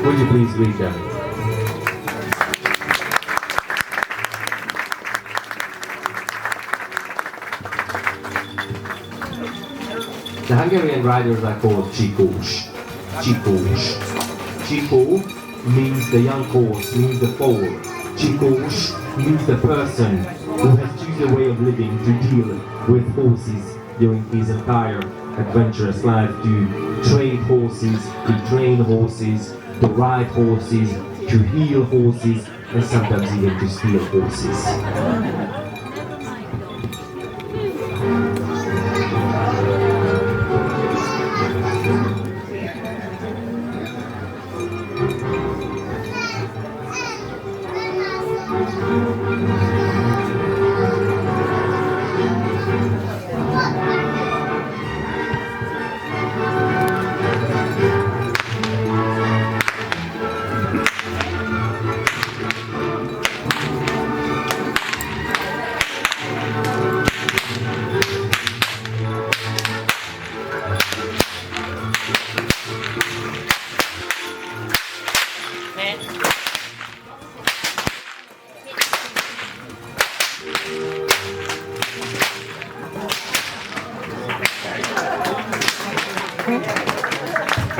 Would you please greet them? The Hungarian riders are called Csikós. Csikós. Csikó means the young horse, means the foal. Csikós means the person who has chosen a way of living to deal with horses during his entire adventurous life, to trade horses, to train horses, to ride horses, to heal horses, and sometimes even to steal horses.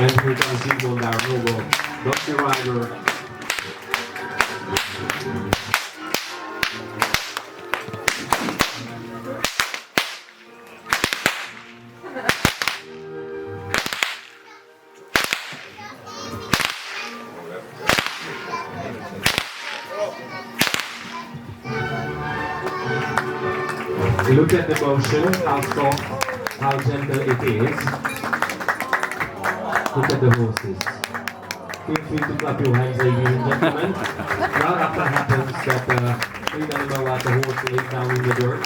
And here comes Zygmunt, our noble donkey rider. Look at the motion, how soft, how gentle it is. Look at the horses. Feel free to clap your hands, ladies and gentlemen. Now after happens that we animal like the horse lays down in the dirt.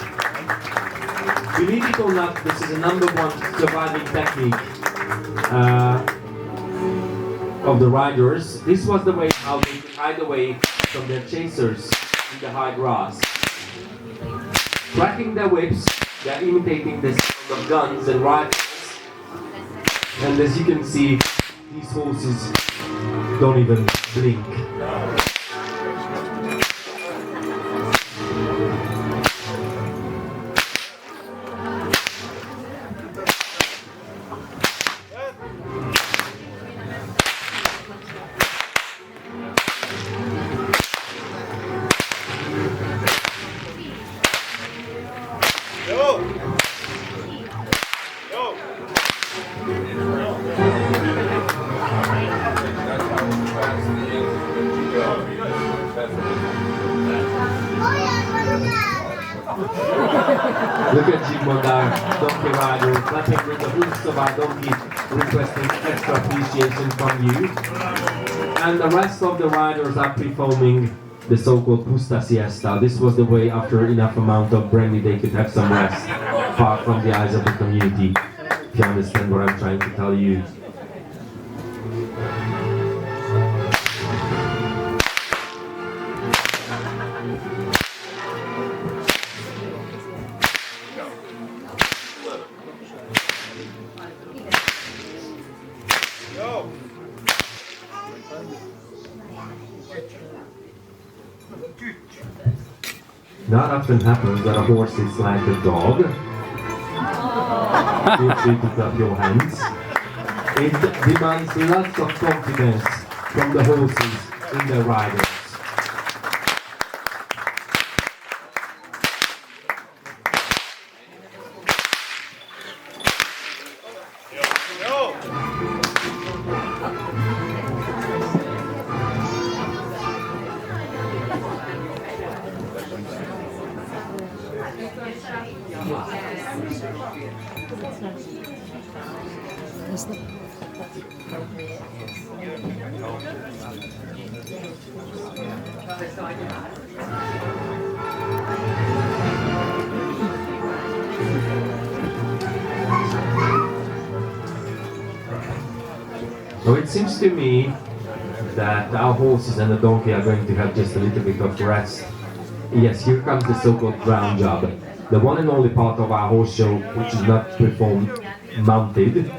Believe it or not, this is the #1 surviving technique of the riders. This was the way how they could hide away from their chasers in the high grass. Cracking their whips, they're imitating the sound of guns and rifles. And as you can see, these horses don't even blink. Look at Zygmunt, our donkey rider, clapping with the hooves of our donkey, requesting extra appreciation from you. And the rest of the riders are performing the so-called Puszta siesta. This was the way, after enough amount of brandy, they could have some rest, far from the eyes of the community. If you understand what I'm trying to tell you. Not often happens that a horse is like a dog. Feel free to clap your hands. It demands lots of confidence from the horses in their riders. So it seems to me that our horses and the donkey are going to have just a little bit of rest. Yes, here comes the so-called ground job. The one and only part of our horse show which is not performed mounted.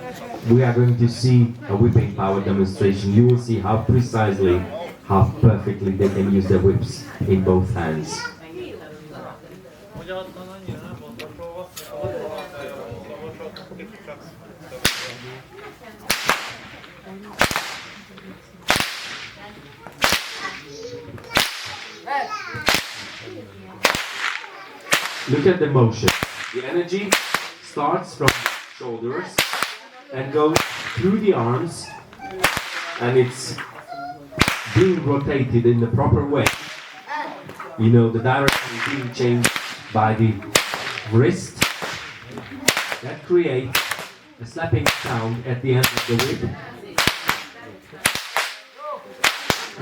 we are going to see a whipping power demonstration. You will see how precisely, how perfectly they can use their whips in both hands. Look at the motion. The energy starts from the shoulders and goes through the arms, and it's being rotated in the proper way. You know, the direction is being changed by the wrist. That creates a slapping sound at the end of the whip.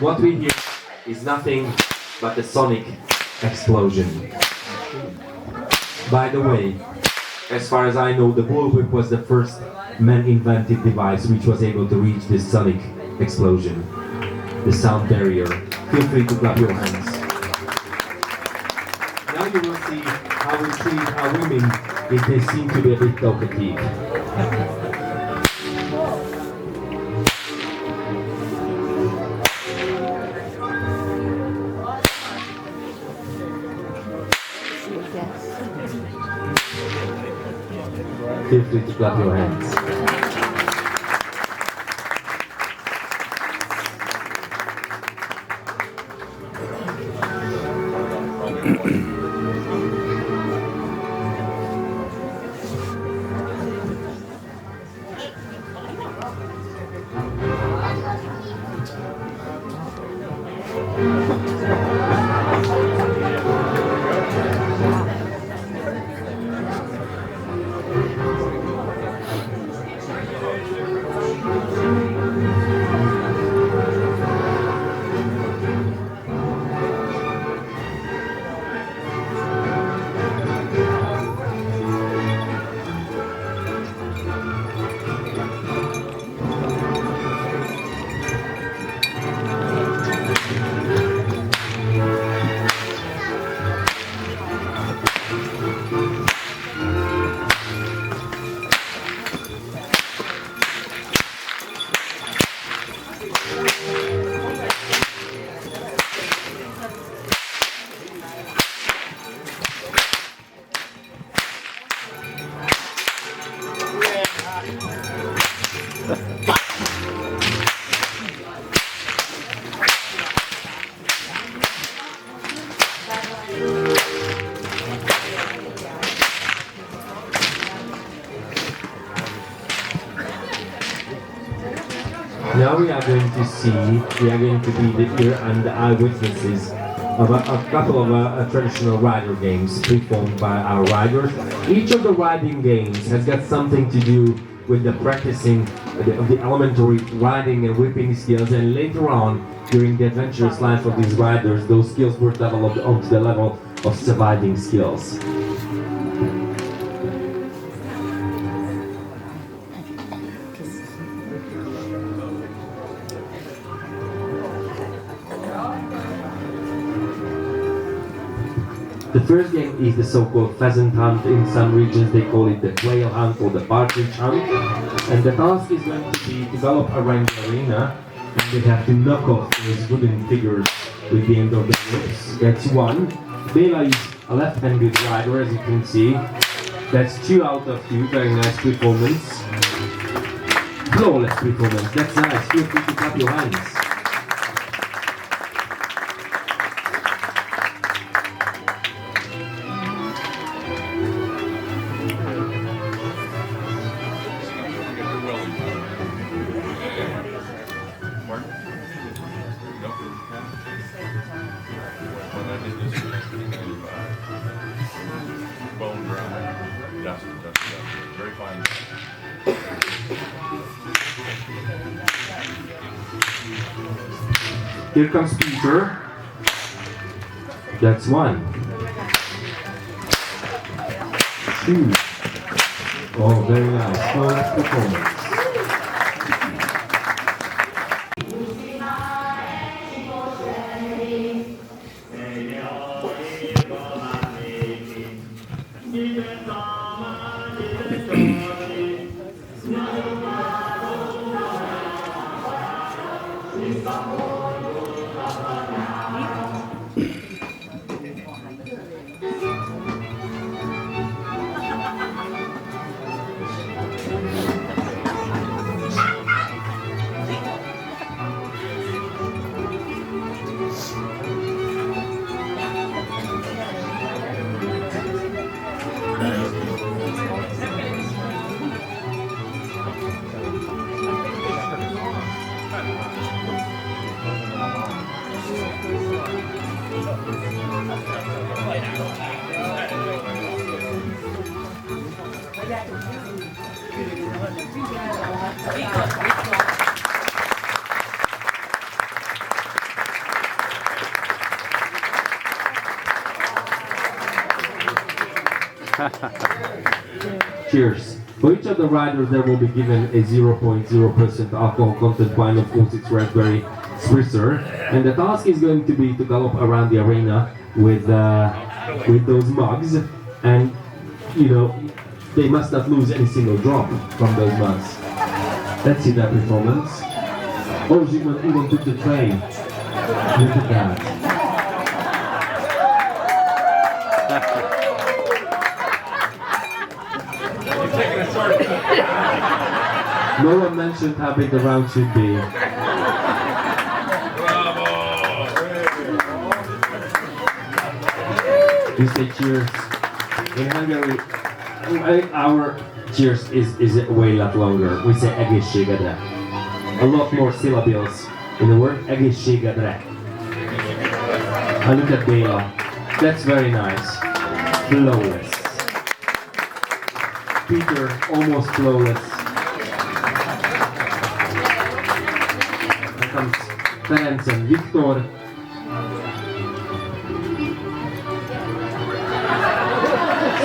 What we hear is nothing but a sonic explosion. By the way, as far as I know, the bullwhip was the first man-invented device which was able to reach this sonic explosion, the sound barrier. Feel free to clap your hands. Now you will see how we treat our women if they seem to be a bit talkative. Feel free to clap your hands. Now we are going to be the ear and the eye witnesses of a couple of traditional rider games performed by our riders. Each of the riding games has got something to do with the practicing of the elementary riding and whipping skills, and later on, during the adventurous life of these riders, those skills were developed onto the level of surviving skills. The first game is the so-called pheasant hunt. In some regions they call it the quail hunt or the partridge hunt. And the task is going to be develop a rank arena, and they have to knock off those wooden figures with the end of the whips. That's one. Bela is a left-handed rider, as you can see. That's 2 out of 2. Very nice performance. Flawless performance. That's nice. Feel free to clap your hands. Bone dry, dust, very fine. Here comes Peter. That's 1. 2. Oh, very nice. Flawless performance. Cheers. For each of the riders, there will be given a 0.0% alcohol content wine. Of course, it's raspberry spritzer. And the task is going to be to gallop around the arena with those mugs. And, you know, they must not lose any single drop from those mugs. Let's see that performance. Oh, Zygmunt even took the tray. Look at that. No one mentioned how big the round should be. We say cheers. In Hungary, our cheers is a way lot longer. We say egészségedre. A lot more syllables in the word egészségedre. And look at Béla. That's very nice. Flawless. Peter, almost flawless. Here comes Ferenc and Viktor.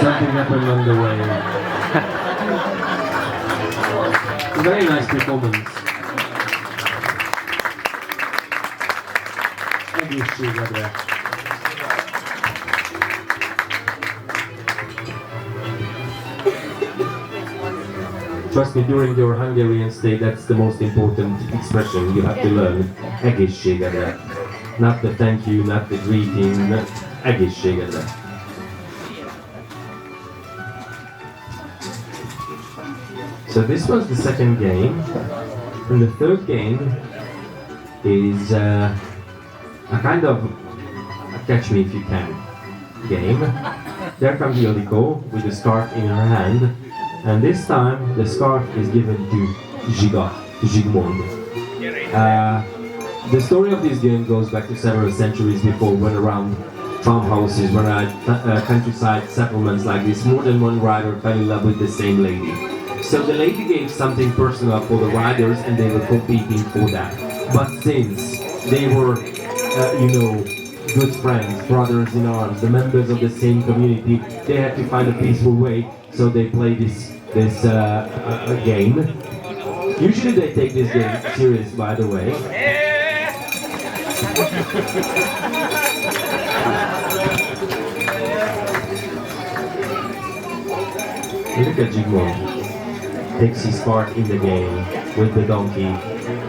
Something happened on the way. Very nice performance. Egészségedre. Trust me, during your Hungarian stay, that's the most important expression you have to learn. Egészségedre. Not the thank you, not the greeting, not egészségedre. So this was the second game, and the third game is a kind of a catch me if you can game. There comes Ildikó with the scarf in her hand, and this time the scarf is given to Zygmunt. The story of this game goes back to several centuries before, when around farmhouses, when countryside settlements like this, more than one rider fell in love with the same lady. So the lady gave something personal for the riders, and they were competing for that. But since they were, good friends, brothers in arms, the members of the same community, they had to find a peaceful way. So they play this game. Usually they take this game serious, by the way. Look at Zygmunt. Takes his part in the game with the donkey.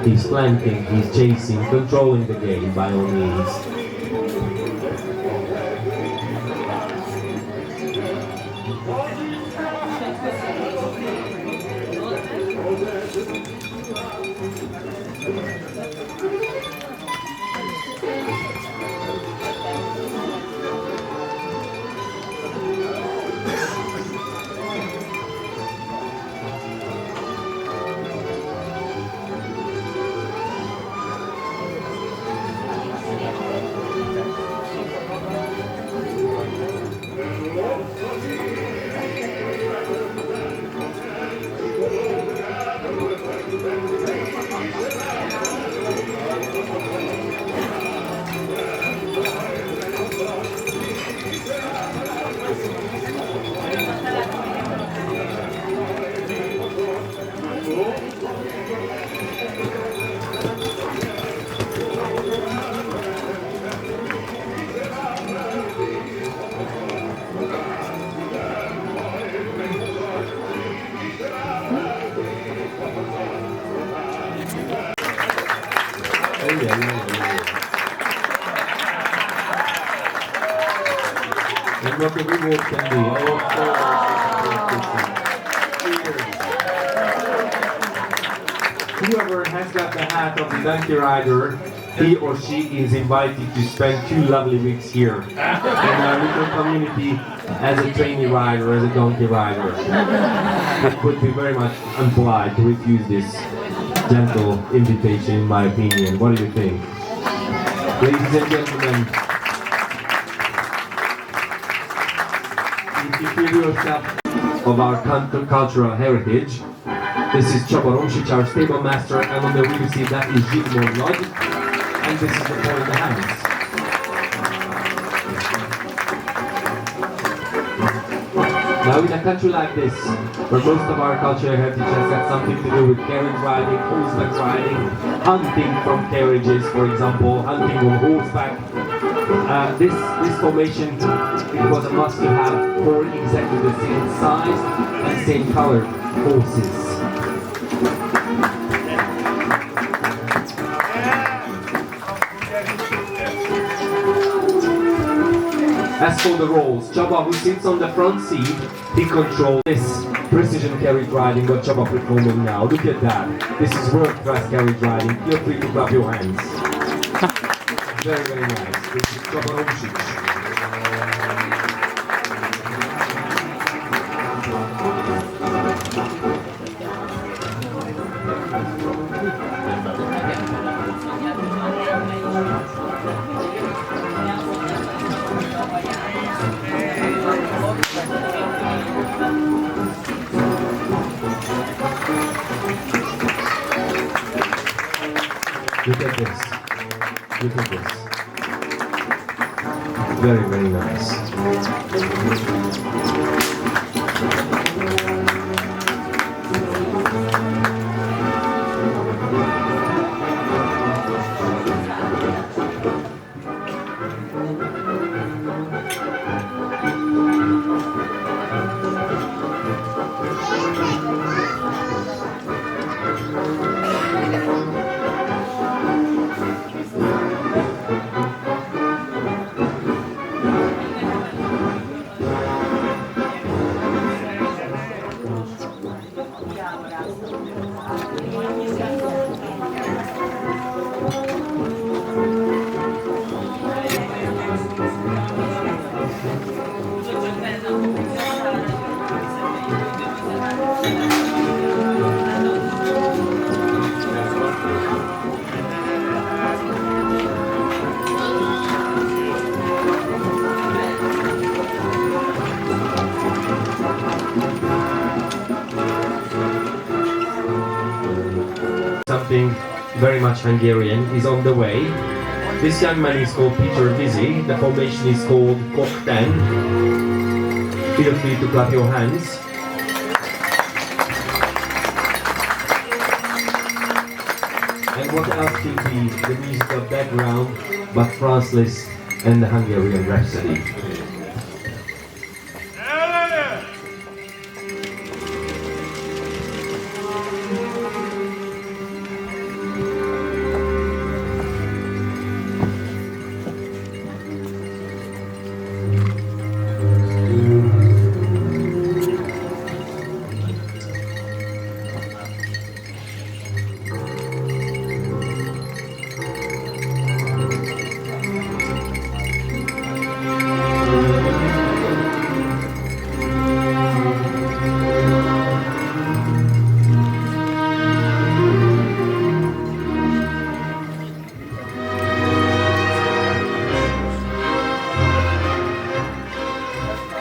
He's flanking, he's chasing, controlling the game by all means. And what the reward can be. Whoever has got the hat of the donkey rider, he or she is invited to spend 2 lovely weeks here in our little community as a trainee rider, as a donkey rider. it would be very much unpolite to refuse this gentle invitation, in my opinion. What do you think? Ladies and gentlemen, if you feel yourself of our cultural heritage, this is Csaba Romsics, our stable master, and on the wheel seat that is Zsigmond Nagy, and this is the four in the hands. Now in a country like this, where most of our cultural heritage has got something to do with carriage riding, horseback riding, hunting from carriages, for example, hunting on horseback, this formation, it was a must-to-have for exactly the same size and same colored horses. As for the roles, Csaba, who sits on the front seat, he controls this precision carriage riding what Csaba performing now. Look at that. This is world-class carriage riding. Feel free to clap your hands. Very, very nice. This is Csaba Romsics. Look at this. Look at this. Very, very nice. Something very much Hungarian is on the way. This young man is called Peter Vizzy. The formation is called Kokten. Feel free to clap your hands. And what else could be the musical background but France Liszt and the Hungarian Rhapsody?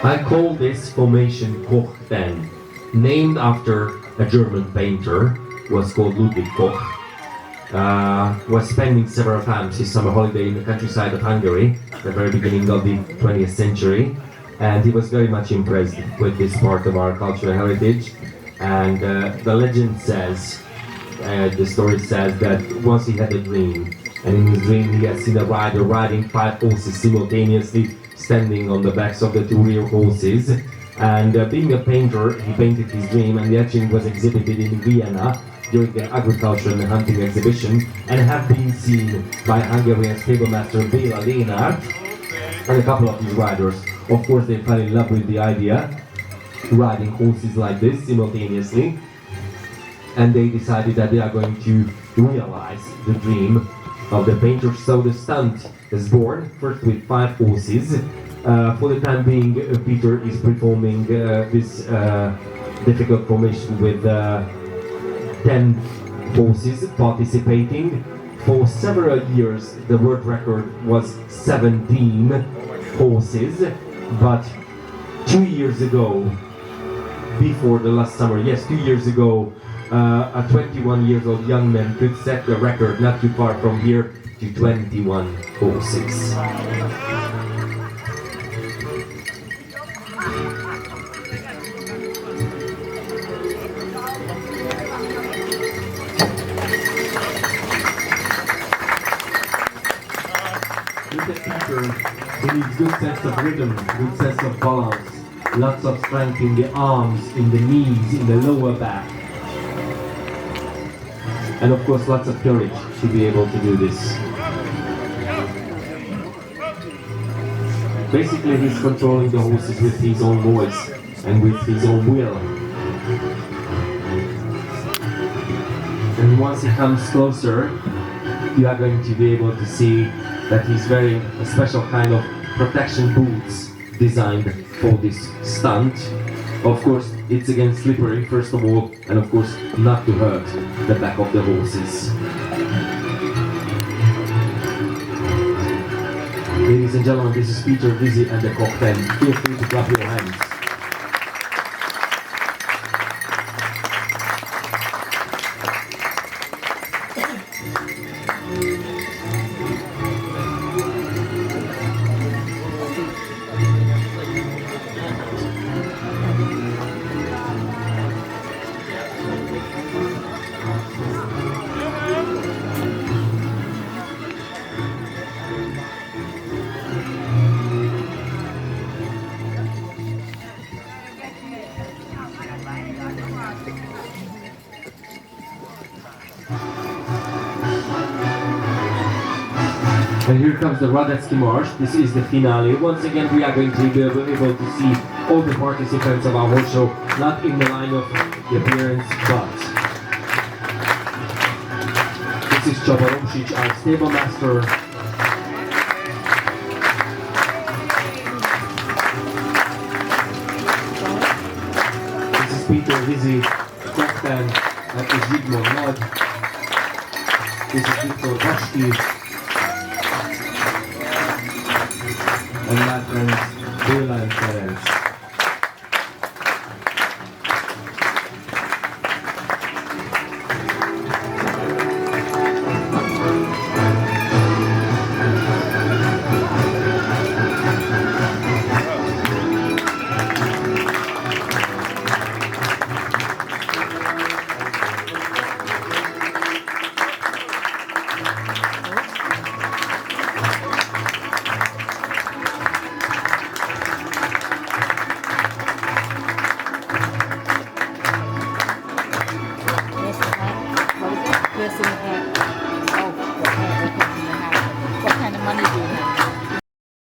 I call this formation Kokten, named after a German painter, was called Ludwig Koch. Was spending several times his summer holiday in the countryside of Hungary, at the very beginning of the 20th century, and he was very much impressed with this part of our cultural heritage. And the legend says, the story says that once he had a dream, and in his dream he had seen a rider riding 5 horses simultaneously, standing on the backs of the 2 rear horses. And being a painter, he painted his dream, and the etching was exhibited in Vienna during the agriculture and hunting exhibition, and have been seen by Hungarian stablemaster Béla Lénárt and a couple of his riders. Of course, they fell in love with the idea, riding horses like this simultaneously, and they decided that they are going to realize the dream of the painter. So the stunt is born, first with 5 horses, For the time being, Peter is performing this difficult formation with 10 horses participating. For several years, the world record was 17 horses, but 2 years ago, before the last summer, yes, 2 years ago, a 21-year-old young man could set the record not too far from here to 21 horses. Look at Peter, he needs good sense of rhythm, good sense of balance, lots of strength in the arms, in the knees, in the lower back. And of course lots of courage to be able to do this. Basically he's controlling the horses with his own voice and with his own will. And once he comes closer, you are going to be able to see that he's wearing a special kind of protection boots designed for this stunt. Of course, it's again slippery, first of all, and of course, not to hurt the back of the horses. Ladies and gentlemen, this is Peter, Dizzy and the Cocktail. Feel free to clap your hands. And here comes the Radetzky March. This is the finale. Once again, we are going to be able to see all the participants of our horse show, not in the line of the appearance, but this is Csabaromsics, our stable master. This is Peter, Dizzy, Captain, that is Zsigmond Nagy. This is Viktor Basti. And my friends, Béla and Ferenc.